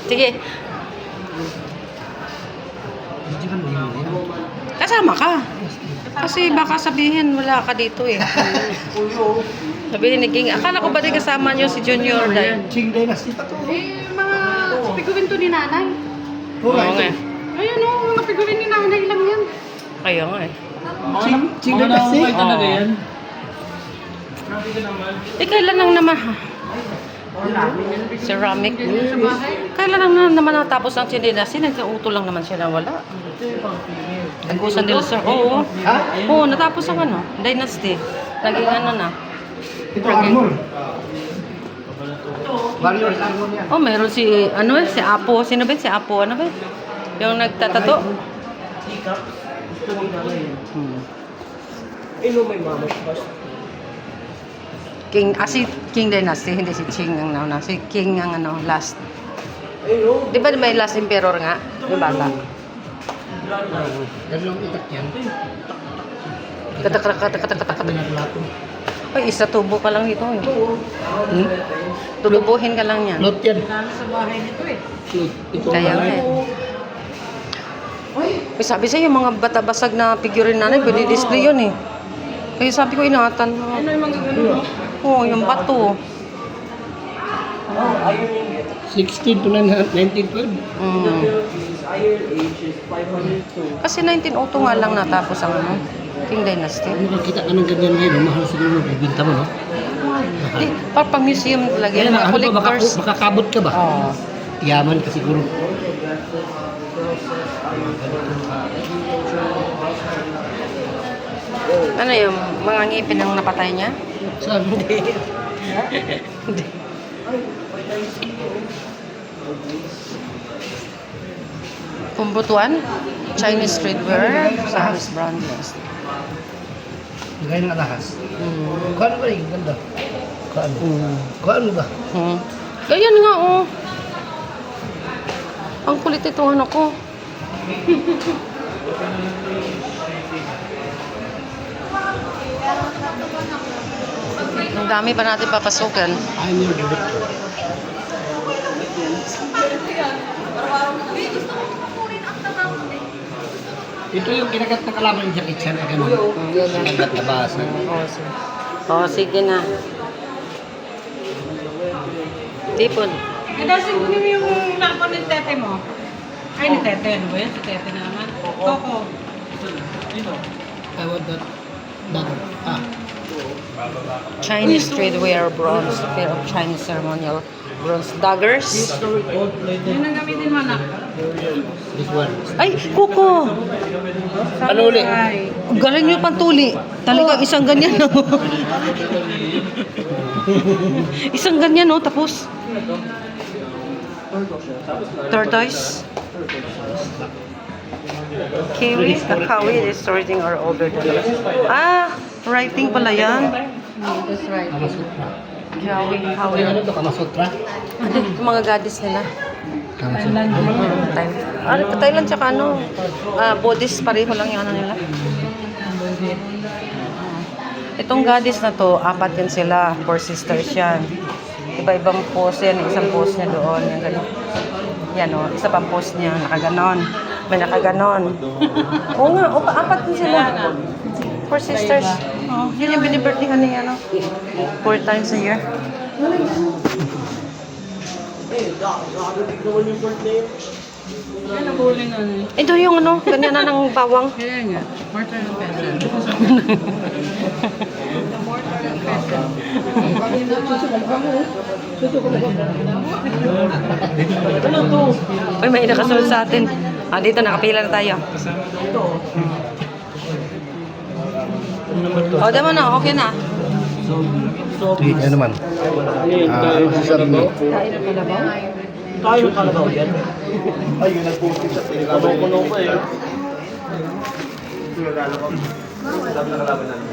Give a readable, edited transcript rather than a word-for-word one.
Sige. Kasama ka. Kasi baka sabihin wala ka dito eh. Sabihin ni King, akala ko ba di kasama niyo si Junior dahil? Ching Dynasty pa to. Mga figurin to ni nanay. Oo nga. Ayun o, mga figurin ni nanay lang yan. Kaya nga eh. Ching Dynasty? talaga yan. Eh, kailan lang naman ha? Ceramic. Kailan lang naman natapos ang Chinedasi? Nagkauto lang naman siya na wala. Agusan del Sur. Oo. Ha? Oo, natapos ang ano, Dynasty. Naging ano na. Ito Armor. Warriors Armor yan. Oh, meron si, ano eh, si Apo. Sino ba yun? Si Apo, ano ba yun? Yung nagtatato. Si King Dynasty, hindi si Ching ang nauna. Si King ang ano, last. Di ba may last emperor nga? Yung bata. Dalawang itak yan. Katak. Pinaglato. Ay, isa tubo ka lang dito. Tutubuhin ka lang yan. Lot yan. Sa bahay nito eh. Ito Kaya nga eh. Ay, sabi sa'yo, yung mga batabasag na figurine nanay, pwede display yun eh. Kaya sabi ko, ingatan mo. Ano yung mga ganun? Oo, yung bato. 16 to 1912. Kasi 1902 nga lang natapos ang ano, King Dynasty. Ano makita ka ng ganyan ngayon, mahal siguro bibinta mo, no? Di, pang museum talaga. Kaya Yung na, mga ano ba, collectors. makakabot ka ba? Oo. Yaman ka siguro. Ano yung mga ngipin ang napatay niya? Saan? Pumbutuan, Chinese streetwear, Samis brand. Gaya ng alahas. Kuhaan mo ba yung ganda? Kuhaan mo. Kuhaan mo ba? Ganyan nga oh. Ang kulit ito ano ko. Ang dami pa natin papasukan. I'm your director. Ito yung kinagat na kalaban ng Jackie Chan na gano'n. Kinagat na basan. Oh, sige na. Tipon. Eh, dahil yung laban ni tete mo. Ay, ni tete. Ano ba yan? Si tete na naman. Coco. I want that dagger. Ah. Chinese streetwear bronze. Pair of Chinese ceremonial bronze daggers. Yun ang gamitin mo, anak. This one. Ay, kuko! Ano uli? Galing yung pantuli. Talaga isang ganyan, no? Isang ganyan, no? Tapos, tortoise. Kiwi, kakawi, distorting or older than the rest. Ah, writing pala yan. That's right. Kamasutra. Kiwi, kawi. Ano to? Kamasutra? Ano, yung mga goddess nila. Kamasutra. Thailand tsaka ano, Buddhist pareho lang yung ano nila. Itong goddess na to, 4 yan sila, 4 sisters yan. Iba-ibang pose yan, isang pose niya doon, yung ganyan. Yan o, isa pang pose niya, nakaganon. May nakaganon. Oo nga, 4 din sila. 4 sisters. Oh, yun yung binibirthday ni ano, 4 times a year. Yan ang huli na. Ito yung ano, ganyan na ng bawang. Kaya nga. Mortar and pestle. Mortar and pestle. Uy, may nakasunod sa atin. Dito, nakapila na tayo. Dama na, okay na. Sige, kaya naman. Ano sasabi mo? Tayo kalabaw yan. Ay, yun nag-post sa pinagkalabaw ko pa eh. Ito yung kalabaw. Sabi na kalaban namin.